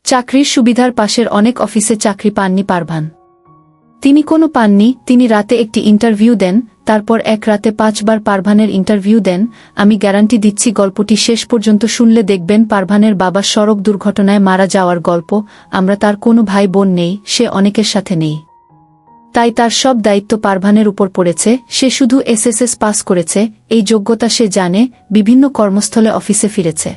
চাকরির সুবিধার পাশের অনেক অফিসে চাকরি পাননি পারভান। তিনি কোনো পাননি। তিনি রাতে একটি ইন্টারভিউ দেন, তারপর এক রাতে 5 বার পারভানের ইন্টারভিউ দেন। আমি গ্যারান্টি দিচ্ছি গল্পটি শেষ পর্যন্ত শুনলে দেখবেন পারভানের বাবা সড়ক দুর্ঘটনায় মারা যাওয়ার গল্প। আমরা তার কোনো ভাই বোন নেই, সে অনেকের সাথে নেই। তাই তার সব দায়িত্ব পারভানের উপর পড়েছে। সে শুধু এসএসএস পাস করেছে, এই যোগ্যতা সে জানে। বিভিন্ন কর্মস্থলে অফিসে ফিরেছে।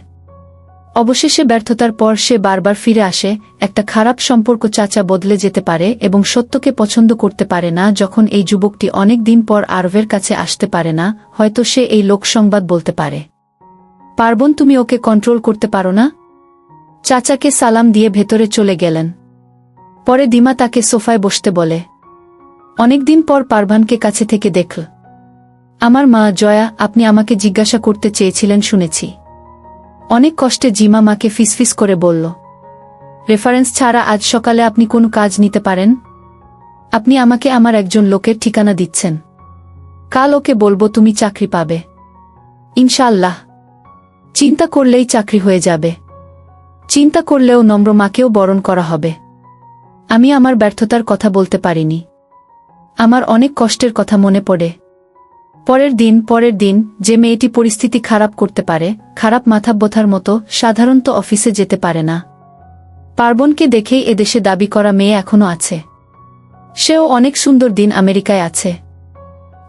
অবশেষে ব্যর্থতার পর সে বারবার ফিরে আসে। একটা খারাপ সম্পর্ক চাচা বদলে যেতে পারে এবং সত্যকে পছন্দ করতে পারে না। যখন এই যুবকটি অনেক দিন পর আরবের কাছে আসতে পারে না, হয়তো সে এই লোকসংবাদ বলতে পারে, পার্বণ তুমি ওকে কন্ট্রোল করতে পারো না। চাচাকে সালাম দিয়ে ভেতরে চলে গেলেন। পরে দিমা তাকে সোফায় বসতে বলে। অনেকদিন পর পারভানকে কাছে থেকে দেখল। আমার মা জয়া, আপনি আমাকে জিজ্ঞাসা করতে চেয়েছিলেন শুনেছি। অনেক কষ্টে জিমা মাকে ফিসফিস করে বলল, রেফারেন্স ছাড়া আজ সকালে আপনি কোনো কাজ নিতে পারেন? আপনি আমাকে আমার একজন লোকের ঠিকানা দিচ্ছেন। কাল ওকে বলবো তুমি চাকরি পাবে ইনশাআল্লাহ। চিন্তা করলেই চাকরি হয়ে যাবে। চিন্তা করলেও নম্র মাকেও বরণ করা হবে। আমি আমার ব্যর্থতার কথা বলতে পারিনি। আমার অনেক কষ্টের কথা মনে পড়ে। পরের দিন যে মেয়েটি পরিস্থিতি খারাপ করতে পারে, খারাপ মাথাব্যথার মতো, সাধারণত অফিসে যেতে পারে না। পার্বণকে দেখেই এদেশে দাবি করা মেয়ে এখনো আছে। সেও অনেক সুন্দর দিন আমেরিকায় আছে।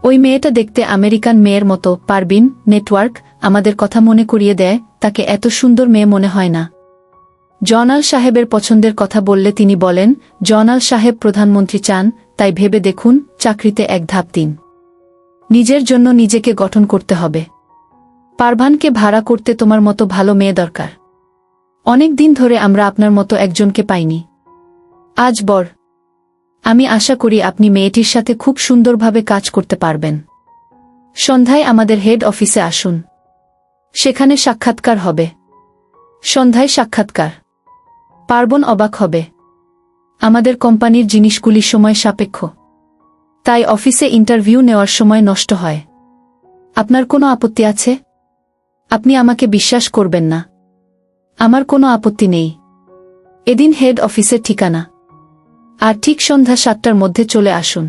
ওই মেয়েটা দেখতে আমেরিকান মেয়ের মতো। পারবিন নেটওয়ার্ক আমাদের কথা মনে করিয়ে দেয়, তাকে এত সুন্দর মেয়ে মনে হয় না। জনাল সাহেবের পছন্দের কথা বললে তিনি বলেন, জনাল সাহেব প্রধানমন্ত্রী চান, তাই ভেবে দেখুন, চাকরিতে এক ধাপ দিন। নিজের জন্য নিজেকে গঠন করতে হবে। পারভানকে ভাড়া করতে তোমার মতো ভালো মেয়ে দরকার। অনেক দিন ধরে আমরা আপনার মতো একজনকে পাইনি। আজ বর। আমি আশা করি আপনি মেয়েটির সাথে খুব সুন্দরভাবে কাজ করতে পারবেন। সন্ধ্যায় আমাদের হেড অফিসে আসুন। সেখানে সাক্ষাৎকার হবে। সন্ধ্যায় সাক্ষাৎকার। পার্বণ অবাক হবে। আমাদের কোম্পানির জিনিসগুলি সময় সাপেক্ষ, তাই অফিসে ইন্টারভিউ নেওয়ার সময় নষ্ট হয়। আপনার কোনো আপত্তি আছে? আপনি আমাকে বিশ্বাস করবেন না। আমার কোনো আপত্তি নেই। এদিন হেড অফিসের ঠিকানা। আর ঠিক সন্ধ্যা 7টার মধ্যে চলে আসুন।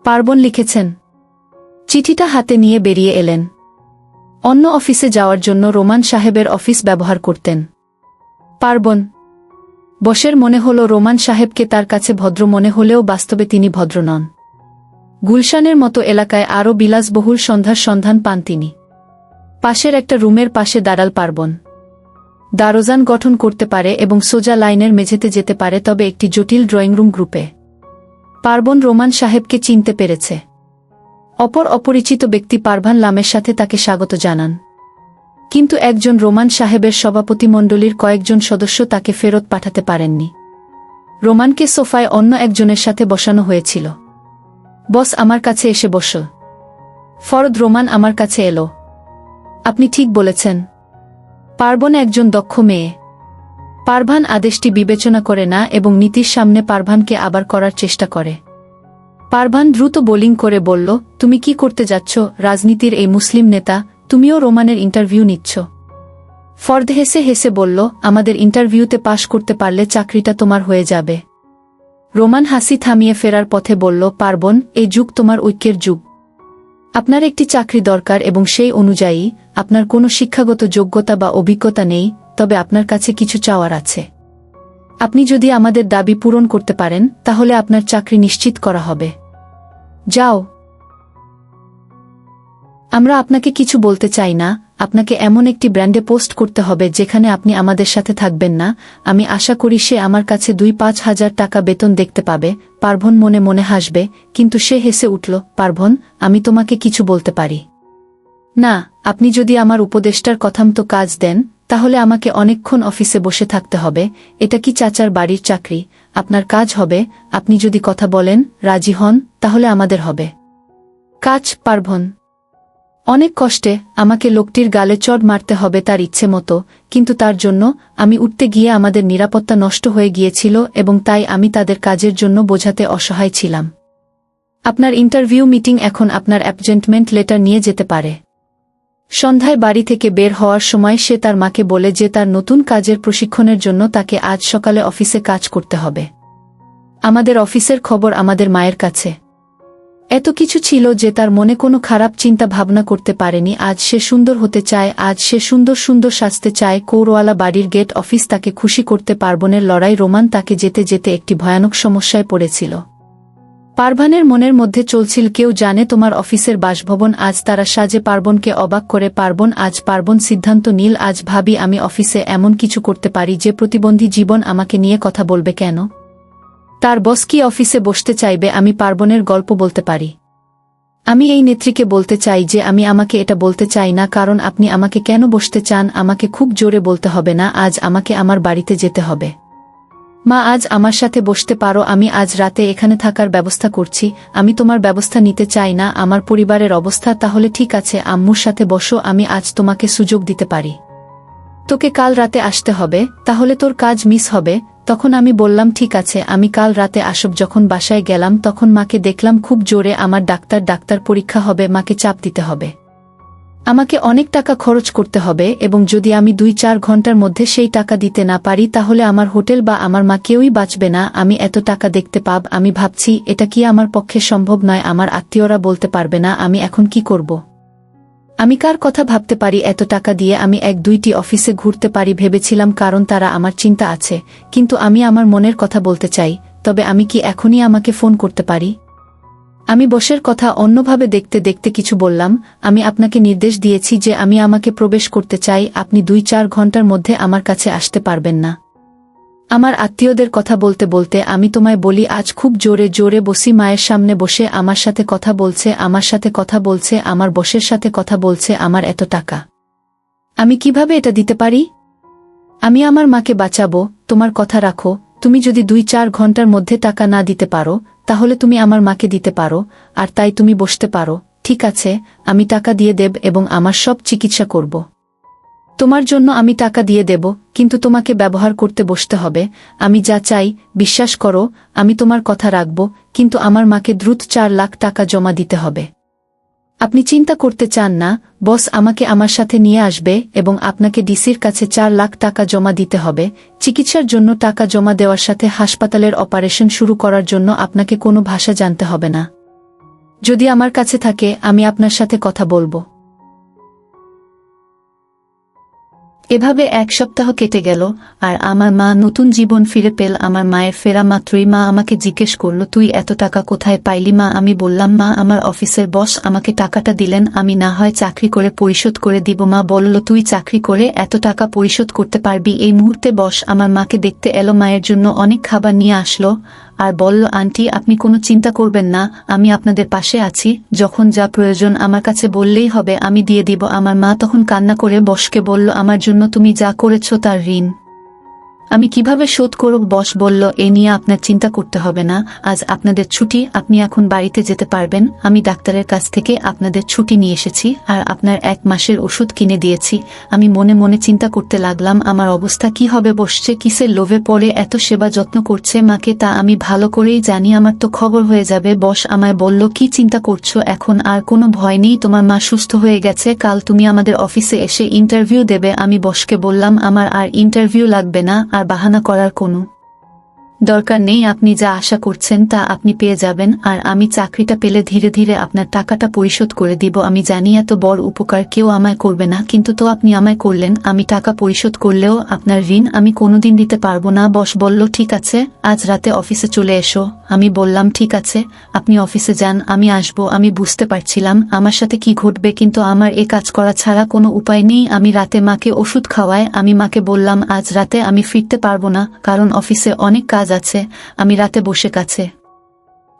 পার্বণ লিখেছেন। চিঠিটা হাতে নিয়ে বেরিয়ে এলেন। অন্য অফিসে যাওয়ার জন্য রোমান সাহেবের অফিস ব্যবহার করতেন পার্বণ। বসের মনে হল রোমান সাহেবকে তার কাছে ভদ্র মনে হলেও বাস্তবে তিনি ভদ্র নন। গুলশানের মতো এলাকায় আরও বিলাসবহুল সন্ধ্যার সন্ধান পান তিনি। পাশের একটা রুমের পাশে দাঁড়াল পার্বণ। দারোজান গঠন করতে পারে এবং সোজা লাইনের মেঝেতে যেতে পারে, তবে একটি জটিল ড্রয়িং রুম গ্রুপে। পার্বণ রোমান সাহেবকে চিনতে পেরেছে। অপরিচিত ব্যক্তি পারভান লামের সাথে তাকে স্বাগত জানান। কিন্তু একজন রোমান সাহেবের সভাপতিমণ্ডলীর কয়েকজন সদস্য তাকে ফেরত পাঠাতে পারেননি। রোমানকে সোফায় অন্য একজনের সাথে বসানো হয়েছিল। বস আমার কাছে এসে বসল। ফরদ রোমান আমার কাছে এলো। আপনি ঠিক বলেছেন। পার্বণ একজন দক্ষ মেয়ে। পারভান আদেশটি বিবেচনা করে না এবং নীতির সামনে পারভানকে আবার করার চেষ্টা করে। পারভান দ্রুত বোলিং করে বলল, তুমি কি করতে যাচ্ছ? রাজনীতির এই মুসলিম নেতা, তুমিও রোমানের ইন্টারভিউ নিচ্ছ? ফরদ হেসে হেসে বলল, আমাদের ইন্টারভিউতে পাশ করতে পারলে চাকরিটা তোমার হয়ে যাবে। রোমান হাসি থামিয়ে ফেরার পথে বলল, পার্বণ, এই যুগ তোমার ঐক্যের যুগ। আপনার একটি চাকরি দরকার এবং সেই অনুযায়ী আপনার কোনো শিক্ষাগত যোগ্যতা বা অভিজ্ঞতা নেই, তবে আপনার কাছে কিছু চাওয়ার আছে। আপনি যদি আমাদের দাবি পূরণ করতে পারেন, তাহলে আপনার চাকরি নিশ্চিত করা হবে। যাও। আমরা আপনাকে কিছু বলতে চাই না। আপনাকে এমন একটি ব্র্যান্ডে পোস্ট করতে হবে যেখানে আপনি আমাদের সাথে থাকবেন না। আমি আশা করি সে আমার কাছে 2-5 হাজার টাকা বেতন দেখতে পাবে। পার্বণ মনে মনে হাসবে, কিন্তু সে হেসে উঠল, পার্বণ, আমি তোমাকে কিছু বলতে পারি না। আপনি যদি আমার উপদেষ্টার কথামতো কাজ দেন, তাহলে আমাকে অনেকক্ষণ অফিসে বসে থাকতে হবে। এটা কি চাচার বাড়ির চাকরি? আপনার কাজ হবে। আপনি যদি কথা বলেন, রাজি হন, তাহলে আমাদের হবে কাজ। পার্বণ অনেক কষ্টে। আমাকে লোকটির গালে চড় মারতে হবে তার ইচ্ছে মতো, কিন্তু তার জন্য আমি উঠতে গিয়ে আমাদের নিরাপত্তা নষ্ট হয়ে গিয়েছিল এবং তাই আমি তাদের কাজের জন্য বোঝাতে অসহায় ছিলাম। আপনার ইন্টারভিউ মিটিং এখন আপনার অ্যাপয়েন্টমেন্ট লেটার নিয়ে যেতে পারে। সন্ধ্যায় বাড়ি থেকে বের হওয়ার সময় সে তার মাকে বলে যে তার নতুন কাজের প্রশিক্ষণের জন্য তাকে আজ সকালে অফিসে কাজ করতে হবে। আমাদের অফিসের খবর আমাদের মায়ের কাছে এত কিছু ছিল যে তার মনে কোনো খারাপ চিন্তা ভাবনা করতে পারেনি। আজ সে সুন্দর হতে চায়, আজ সে সুন্দর সুন্দর সাজতে চায়। কৌরওয়ালা বাড়ির গেট অফিস তাকে খুশি করতে পারবনের লড়াই রোমান তাকে যেতে যেতে একটি ভয়ানক সমস্যায় পড়েছিল। পারভানের মনের মধ্যে চলছিল, কেউ জানে তোমার অফিসের বাসভবন আজ তারা সাজে পার্বণকে অবাক করে। পার্বণ সিদ্ধান্ত নীল, আজ ভাবি আমি অফিসে এমন কিছু করতে পারি যে প্রতিবন্ধী জীবন আমাকে নিয়ে কথা বলবে কেন? তার বস কি অফিসে বসতে চাইবে? আমি পার্বণের গল্প বলতে পারি। আমি এই নেত্রীকে বলতে চাই যে আমি আমাকে এটা বলতে চাই না, কারণ আপনি আমাকে কেন বসতে চান আমাকে খুব জোরে বলতে হবে না। আজ আমাকে আমার বাড়িতে যেতে হবে। মা, আজ আমার সাথে বসতে পারো? আমি আজ রাতে এখানে থাকার ব্যবস্থা করছি। আমি তোমার ব্যবস্থা নিতে চাই না, আমার পরিবারের অবস্থা। তাহলে ঠিক আছে, আম্মুর সাথে বসো, আমি আজ তোমাকে সুযোগ দিতে পারি। তোকে কাল রাতে আসতে হবে, তাহলে তোর কাজ মিস হবে। তখন আমি বললাম ঠিক আছে, আমি কাল রাতে আসব। যখন বাসায় গেলাম তখন মাকে দেখলাম খুব জোরে আমার ডাক্তার পরীক্ষা হবে, মাকে চাপ দিতে হবে। আমাকে অনেক টাকা খরচ করতে হবে এবং যদি আমি 2-4 ঘন্টার মধ্যে সেই টাকা দিতে না পারি তাহলে আমার হোটেল বা আমার মা কেউই বাঁচবে না। আমি এত টাকা দেখতে পাব। আমি ভাবছি এটা কি আমার পক্ষে সম্ভব নয়, আমার আত্মীয়রা বলতে পারবে না। আমি এখন কি করব? আমি কার কথা ভাবতে পারি? এত টাকা দিয়ে আমি 1-2টি অফিসে ঘুরতে পারি ভেবেছিলাম, কারণ তারা আমার চিন্তা আছে। কিন্তু আমি আমার মনের কথা বলতে চাই। তবে আমি কি এখনই আমাকে ফোন করতে পারি? আমি বসের কথা অন্যভাবে দেখতে দেখতে কিছু বললাম, আমি আপনাকে নির্দেশ দিয়েছি যে আমি আমাকে প্রবেশ করতে চাই। আপনি 2-4 ঘন্টার মধ্যে আমার কাছে আসতে পারবেন না? আমার আত্মীয়দের কথা বলতে বলতে আমি তোমায় বলি, আজ খুব জোরে জোরে বসি মায়ের সামনে বসে আমার সাথে কথা বলছে, আমার সাথে কথা বলছে, আমার বসের সাথে কথা বলছে। আমার এত টাকা, আমি কিভাবে এটা দিতে পারি? আমি আমার মাকে বাঁচাবো। তোমার কথা রাখো। তুমি যদি 2-4 ঘন্টার মধ্যে টাকা না দিতে পারো তাহলে তুমি আমার মাকে দিতে পারো, আর তাই তুমি বসতে পারো। ঠিক আছে, আমি টাকা দিয়ে দেব এবং আমার সব চিকিৎসা করব। তোমার জন্য আমি টাকা দিয়ে দেব, কিন্তু তোমাকে ব্যবহার করতে বসতে হবে। আমি যা চাই, বিশ্বাস করো, আমি তোমার কথা রাখব, কিন্তু আমার মাকে দ্রুত 4 লাখ টাকা জমা দিতে হবে। আপনি চিন্তা করতে চান না, বস আমাকে আমার সাথে নিয়ে আসবে এবং আপনাকে ডিসির কাছে 4 লাখ টাকা জমা দিতে হবে। চিকিৎসার জন্য টাকা জমা দেওয়ার সাথে হাসপাতালের অপারেশন শুরু করার জন্য আপনাকে কোনো ভাষা জানতে হবে না। যদি আমার কাছে থাকে আমি আপনার সাথে কথা বলবো। এভাবে 1 সপ্তাহ কেটে গেল আর আমার মা নতুন জীবন ফিরে পেল। আমার মায়ের ফেরা মাত্রই মা আমাকে জিজ্ঞেস করল, তুই এত টাকা কোথায় পাইলি মা? আমি বললাম, মা আমার অফিসের বস আমাকে টাকাটা দিলেন, আমি না হয় চাকরি করে পরিশোধ করে দিব। মা বলল, তুই চাকরি করে এত টাকা পরিশোধ করতে পারবি? এই মুহূর্তে বস আমার মাকে দেখতে এলো, মায়ের জন্য অনেক খাবার নিয়ে আসলো আর বলল, আন্টি আপনি কোনো চিন্তা করবেন না, আমি আপনাদের পাশে আছি, যখন যা প্রয়োজন আমার কাছে বললেই হবে, আমি দিয়ে দিব। আমার মা তখন কান্না করে বসকে বলল, আমার জন্য তুমি যা করেছো তার ঋণ আমি কিভাবে শোধ করব? বস বলল, এ নিয়ে আপনার চিন্তা করতে হবে না, আজ আপনাদের ছুটি, আপনি এখন বাড়িতে যেতে পারবেন। আমি ডাক্তারের কাছ থেকে আপনাদের ছুটি নিয়ে এসেছি আর আপনার 1 মাসের ওষুধ কিনে দিয়েছি। আমি মনে মনে চিন্তা করতে লাগলাম, আমার অবস্থা কি হবে? বসছে কিসের লোভে পড়ে এত সেবা যত্ন করছে মাকে, তা আমি ভালো করেই জানি, আমার তো খবর হয়ে যাবে। বস আমায় বলল, কি চিন্তা করছো? এখন আর কোনো ভয় নেই, তোমার মা সুস্থ হয়ে গেছে, কাল তুমি আমাদের অফিসে এসে ইন্টারভিউ দেবে। আমি বসকে বললাম, আমার আর ইন্টারভিউ লাগবে না, আর বাহানা করার কোনো দরকার নেই, আপনি যা আশা করছেন তা আপনি পেয়ে যাবেন, আর আমি চাকরিটা পেলে ধীরে ধীরে আপনার টাকাটা পরিশোধ করে দিব। আমি জানি এত বড় উপকার কেউ আমায় করবে না, কিন্তু তো আপনি আমায় করলেন। আমি টাকা পরিশোধ করলেও আপনার ঋণ আমি কোনোদিন দিতে পারবো না। বস বলল, ঠিক আছে, আজ রাতে অফিসে চলে এসো। আমি বললাম, ঠিক আছে, আপনি অফিসে যান, আমি আসবো। আমি বুঝতে পারছিলাম আমার সাথে কি ঘটবে, কিন্তু আমার এ কাজ করা ছাড়া কোনো উপায় নেই। আমি রাতে মাকে ওষুধ খাওয়াই। আমি মাকে বললাম, আজ রাতে আমি ফিরতে পারবো না, কারণ অফিসে অনেক কাজ আছে, আমি রাতে বসে কাছে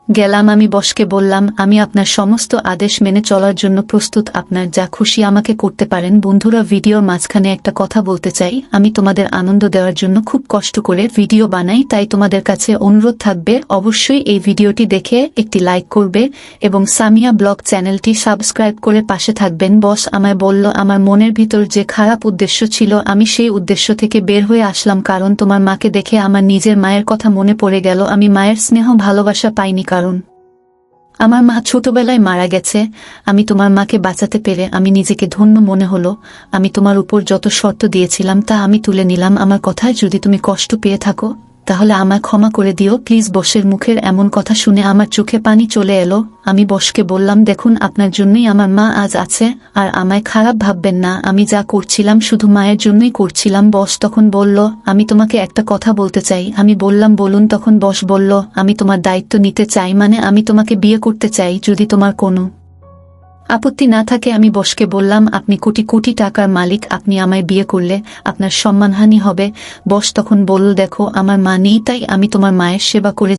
গেলাম। আমি বসকে বললাম, আমি আপনার সমস্ত আদেশ মেনে চলার জন্য প্রস্তুত, আপনার যা খুশি আমাকে করতে পারেন। বন্ধুরা, ভিডিওর মাঝখানে একটা কথা বলতে চাই, আমি তোমাদের আনন্দ দেওয়ার জন্য খুব কষ্ট করে ভিডিও বানাই, তাই তোমাদের কাছে অনুরোধ থাকবে অবশ্যই এই ভিডিওটি দেখে একটি লাইক করবে এবং সামিয়া ব্লগ চ্যানেলটি সাবস্ক্রাইব করে পাশে থাকবেন। বস আমায় বলল, আমার মনের ভিতর যে খারাপ উদ্দেশ্য ছিল আমি সেই উদ্দেশ্য থেকে বের হয়ে আসলাম, কারণ তোমার মাকে দেখে আমার নিজের মায়ের কথা মনে পড়ে গেল। আমি মায়ের স্নেহ ভালোবাসা পাইনি, কারণ আমার মা ছোটবেলায় মারা গেছে। আমি তোমার মাকে বাঁচাতে পেরে আমি নিজেকে ধন্য মনে হলো। আমি তোমার উপর যত শর্ত দিয়েছিলাম তা আমি তুলে নিলাম। আমার কথায় যদি তুমি কষ্ট পেয়ে থাকো তাহলে আমায় ক্ষমা করে দিও প্লিজ। বসের মুখের এমন কথা শুনে আমার চোখে পানি চলে এলো। আমি বসকে বললাম, দেখুন আপনার জন্যই আমার মা আজ আছে, আর আমায় খারাপ ভাববেন না। আমি যা করছিলাম শুধু মায়ের জন্যই করছিলাম। বস তখন বলল, আমি তোমাকে একটা কথা বলতে চাই। আমি বললাম, বলুন। তখন বস বলল, আমি তোমার দায়িত্ব নিতে চাই, মানে আমি তোমাকে বিয়ে করতে চাই যদি তোমার কোনো আপত্তি না থাকে। আমি বসকে বললাম, আপনি কোটি কোটি টাকার মালিক, আপনি আমায় বিয়ে করলে আপনার সম্মানহানি হবে। বস তখন বলল, দেখো আমার মা নেই তাই আমি তোমার মায়ের সেবা করে